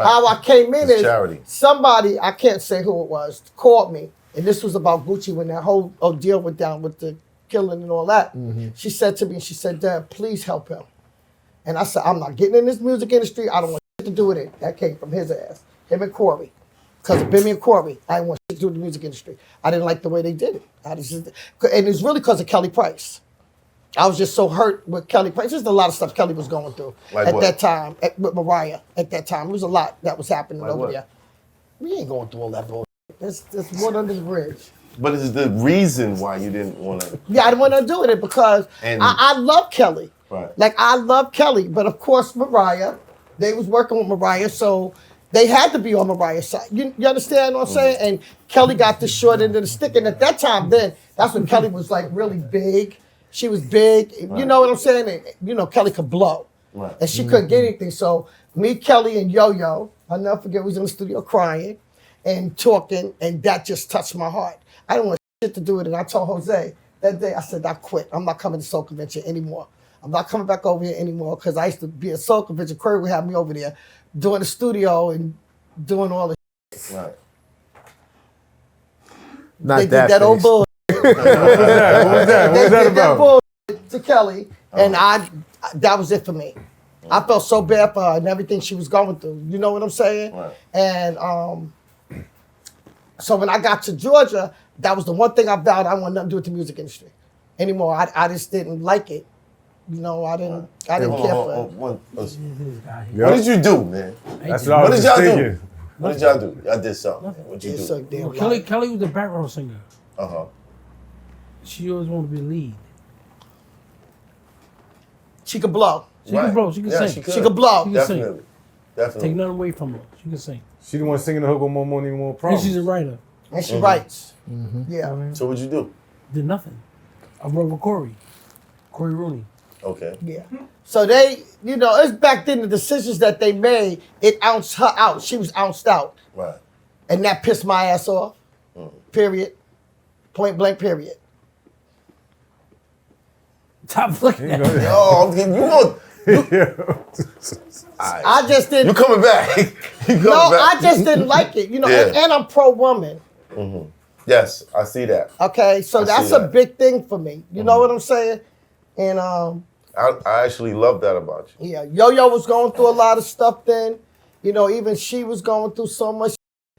How I came in is charity. Somebody, I can't say who it was, called me, and this was about Gucci when that whole deal went down with the killing and all that. She said to me, she said, Dad, please help him. And I said, I'm not getting in this music industry. I don't want shit to do with it. That came from his ass, him and Corey. Because of Bimmy and Corey, I didn't want shit to do with the music industry. I didn't like the way they did it. And it was really because of Kelly Price. I was just so hurt with Kelly Price. There's a lot of stuff Kelly was going through that time, with Mariah at that time. There was a lot that was happening over there. We ain't going through all that bullshit. That's water under the bridge. But it's the reason why you didn't want to. Yeah, I didn't want to do it because I love Kelly. Right. Like, I love Kelly. But, of course, Mariah, they was working with Mariah, so they had to be on Mariah's side. You understand what I'm saying? And Kelly got the short end of the stick. And at that time then, that's when Kelly was, like, really big. She was big. Right. You know what I'm saying? And, you know, Kelly could blow. Right. And she couldn't get anything. So me, Kelly, and Yo-Yo, I'll never forget, we was in the studio crying and talking, and that just touched my heart. I didn't want shit to do with it. I told Jose that day, I said, I quit. I'm not coming to Soul Convention anymore. I'm not coming back over here anymore because I used to be at Soul Convention. Corey would have me over there doing the studio and doing all the shit. Right. They did that old bull. What was that? What was that about? Bull to Kelly, and that was it for me. I felt so bad for her and everything she was going through. You know what I'm saying? Right. And so when I got to Georgia, that was the one thing I vowed I wanted nothing to do with the music industry anymore. I just didn't like it. You know, I didn't care for it. What did you do, man? That's what I was just thinking. What did y'all do? Y'all did something. What you do? Well, Kelly was the background singer. Uh-huh. She always wanted to be lead. She could blow. She could blow. She could sing. She could blow. She could Definitely. sing. Definitely. Take nothing away from her. She can sing. She the one singing the hook on More Money, More And Problems. she's a writer. And she writes. Yeah. So what'd you do? Did nothing. I wrote with Corey Rooney. Okay. Yeah. So they, you know, it's back then the decisions that they made, it ounced her out. She was ounced out. Right. And that pissed my ass off. Period. Point blank, period. Stop looking at me. Yo, you want... I just didn't... You coming back. I just didn't like it. You know, and I'm pro-woman. Yes, I see that. Okay, so that's a big thing for me. You know what I'm saying? And I actually love that about you. yeah, Yo-Yo was going through a lot of stuff then. You know, even she was going through so much.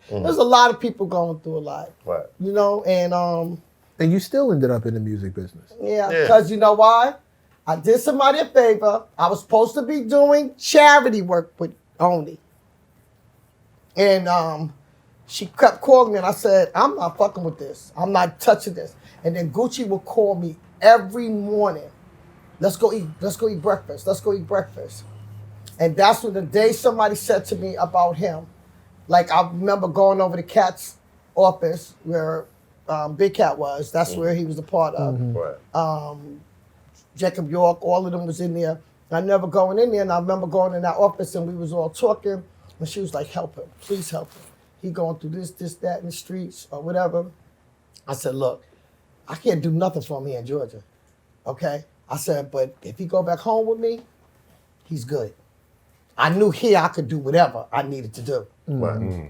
There's a lot of people going through a lot. Right. You know, and you still ended up in the music business. Yeah, because you know why? I did somebody a favor. I was supposed to be doing charity work with Oni. And she kept calling me and I said, I'm not fucking with this. I'm not touching this. And then Gucci would call me every morning. Let's go eat breakfast. Let's go eat breakfast. And that's when the day somebody said to me about him. Like, I remember going over to Cat's office where Big Cat was. That's where he was a part of. Right. Jacob York, all of them was in there. I never going in there, and I remember going in that office, and we was all talking, and she was like, help him, please help him. He going through this, that in the streets, or whatever. I said, look, I can't do nothing for him here in Georgia, okay? I said, but if he go back home with me, he's good. I knew here I could do whatever I needed to do,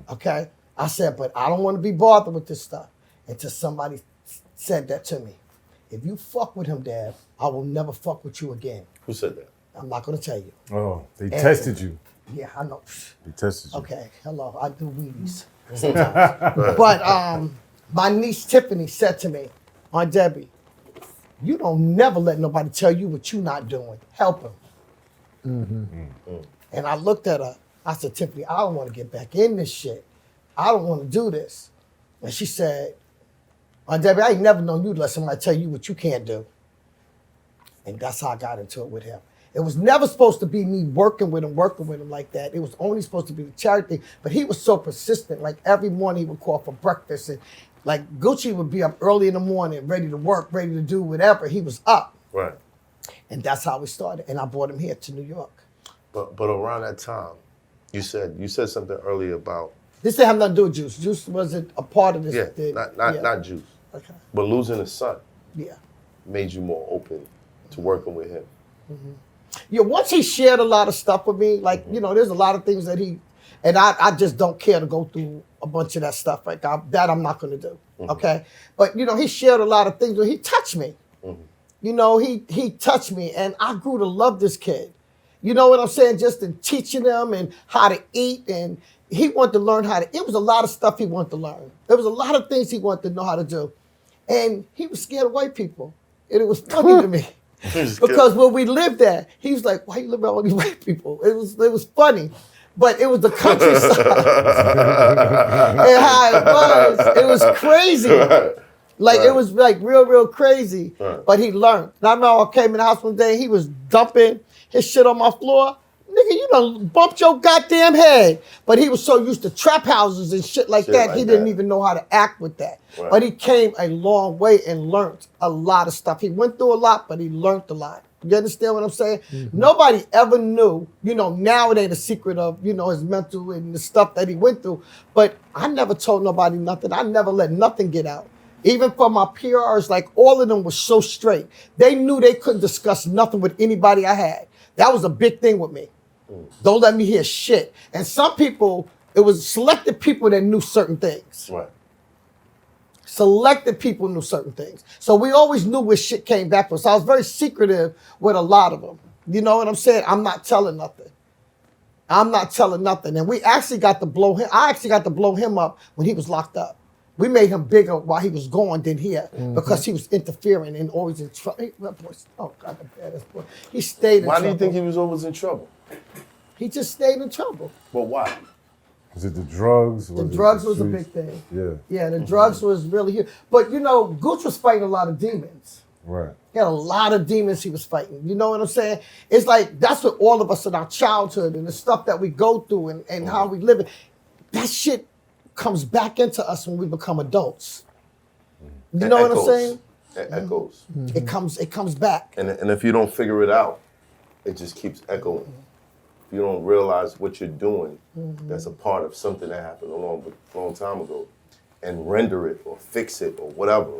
okay? I said, but I don't want to be bothered with this stuff. Until somebody said that to me. If you fuck with him, Dad, I will never fuck with you again. Who said that? I'm not going to tell you. Oh, they tested you. Yeah, I know. They tested you. Okay, hello, I do Wheaties sometimes. But my niece Tiffany said to me, Aunt Debbie, you don't never let nobody tell you what you're not doing. Help him. And I looked at her. I said, Tiffany, I don't want to get back in this shit. I don't want to do this. And she said, Aunt Debbie, I ain't never known you to let somebody tell you what you can't do. And that's how I got into it with him. It was never supposed to be me working with him like that. It was only supposed to be the charity. But he was so persistent. Like every morning he would call for breakfast. And like Gucci would be up early in the morning, ready to work, ready to do whatever. He was up. Right. And that's how we started. And I brought him here to New York. But around that time, you said something earlier about... This didn't have nothing to do with Juice. Juice wasn't a part of this. Yeah, not Juice. Okay. But losing a son made you more open to working with him. Yeah, once he shared a lot of stuff with me, like, you know, there's a lot of things that he And I just don't care to go through a bunch of that stuff. Like that I'm not going to do. Okay. But, you know, he shared a lot of things. He touched me. You know, he touched me, and I grew to love this kid. You know what I'm saying? Just in teaching him and how to eat, and he wanted to learn how to, it was a lot of stuff he wanted to learn. There was a lot of things he wanted to know how to do. And he was scared of white people. And it was funny to me. Because when we lived there, he was like, why you live around all these white people? It was funny. But it was the countryside. And how it was crazy. Like, it was like real crazy. But he learned. And I remember I came in the house one day, he was dumping his shit on my floor. Nigga, you done bumped your goddamn head. But he was so used to trap houses and shit like that, he didn't even know how to act with that. But he came a long way and learned a lot of stuff. He went through a lot, but he learned a lot. You understand what I'm saying? Nobody ever knew, you know, now it ain't a secret of, you know, his mental and the stuff that he went through. But I never told nobody nothing. I never let nothing get out. Even for my PRs, like all of them were so straight. They knew they couldn't discuss nothing with anybody I had. That was a big thing with me. Don't let me hear shit. And some people, it was selected people that knew certain things. Right. Selected people knew certain things. So we always knew where shit came back from. So I was very secretive with a lot of them. You know what I'm saying? I'm not telling nothing. I'm not telling nothing. And we actually got to blow him. I actually got to blow him up when he was locked up. We made him bigger while he was gone than here because he was interfering and always in trouble. Oh, God, the baddest boy. He stayed in trouble. Why do you think he was always in trouble? He just stayed in trouble. But why? Was it the drugs? The drugs was a big thing. Yeah. Yeah, the drugs was really huge. But, you know, Gooch was fighting a lot of demons. Right. He had a lot of demons he was fighting. You know what I'm saying? It's like, that's what all of us in our childhood and the stuff that we go through and how we live it. That shit comes back into us when we become adults. You know what I'm saying? It echoes. It comes back. And if you don't figure it out, it just keeps echoing. You don't realize what you're doing that's a part of something that happened a long time ago, and render it or fix it or whatever.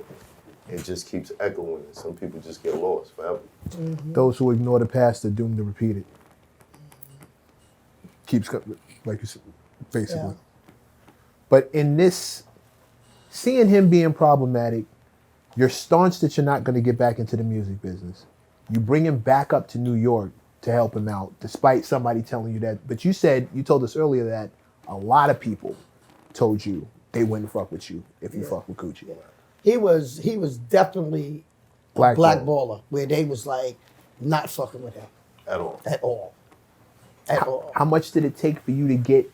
It just keeps echoing, and some people just get lost forever. Those who ignore the past are doomed to repeat it. Keeps coming, like you said, basically. Yeah. But in this, seeing him being problematic, you're staunch that you're not going to get back into the music business. You bring him back up to New York to help him out, despite somebody telling you that. But you told us earlier that a lot of people told you they wouldn't fuck with you if you fuck with Coochie. Yeah. He was definitely a blackballer, where they was like not fucking with him. At all. At all. At all. How much did it take for you to get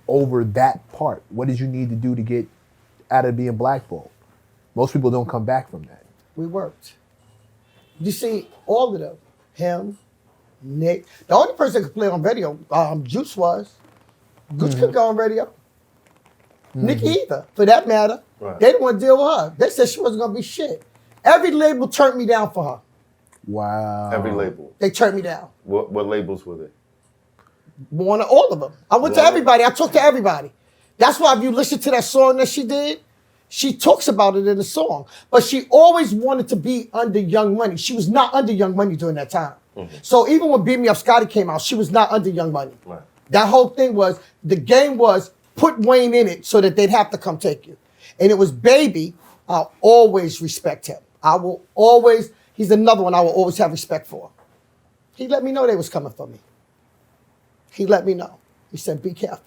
over that part? What did you need to do to get out of being blackballed? Most people don't come back from that. We worked. You see, all of them, him, Nick. The only person that could play on radio, Juice was. Juice couldn't go on radio. Nick either, for that matter. Right. They didn't want to deal with her. They said she wasn't going to be shit. Every label turned me down for her. Wow. Every label. They turned me down. What labels were they? All of them. I went to everybody. I talked to everybody. That's why if you listen to that song that she did, she talks about it in the song. But she always wanted to be under Young Money. She was not under Young Money during that time. So even when Beat Me Up Scotty came out, she was not under Young Money. Right. That whole thing was, the game was put Wayne in it so that they'd have to come take you. And it was Baby. I'll always respect him. I will always, he's another one I will always have respect for. He let me know they was coming for me. He let me know. He said, be careful.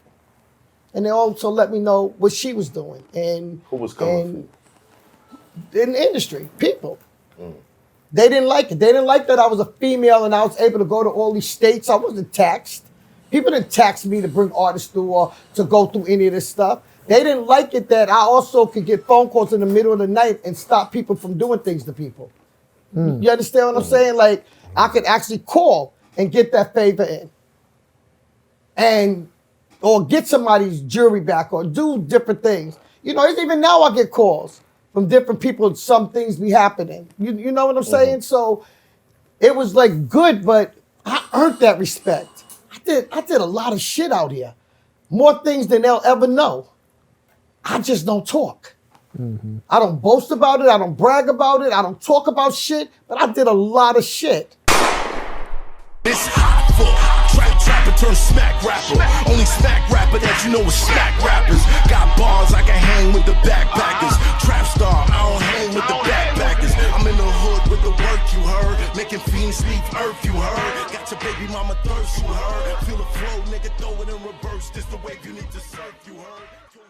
And they also let me know what she was doing. And Who was coming for you? in the industry, people. They didn't like it. They didn't like that I was a female and I was able to go to all these states. I wasn't taxed. People didn't tax me to bring artists through or to go through any of this stuff. They didn't like it that I also could get phone calls in the middle of the night and stop people from doing things to people. You understand what I'm saying? Like, I could actually call and get that favor in. Or get somebody's jewelry back or do different things. You know, even now I get calls from different people, some things be happening. You know what I'm saying? So it was like good, but I earned that respect. I did a lot of shit out here. More things than they'll ever know. I just don't talk. I don't boast about it. I don't brag about it. I don't talk about shit, but I did a lot of shit. It's hot for trap turned smack rapper. Only smack rapper that you know is smack rappers. Got bars, I can hang with the backpackers. Trap star, I don't hang with the backpackers. I'm in the hood with the work, you heard. Making fiends leave earth, you heard. Got your baby mama thirst, you heard. Feel the flow, nigga, throw it in reverse. This the wave you need to surf, you heard.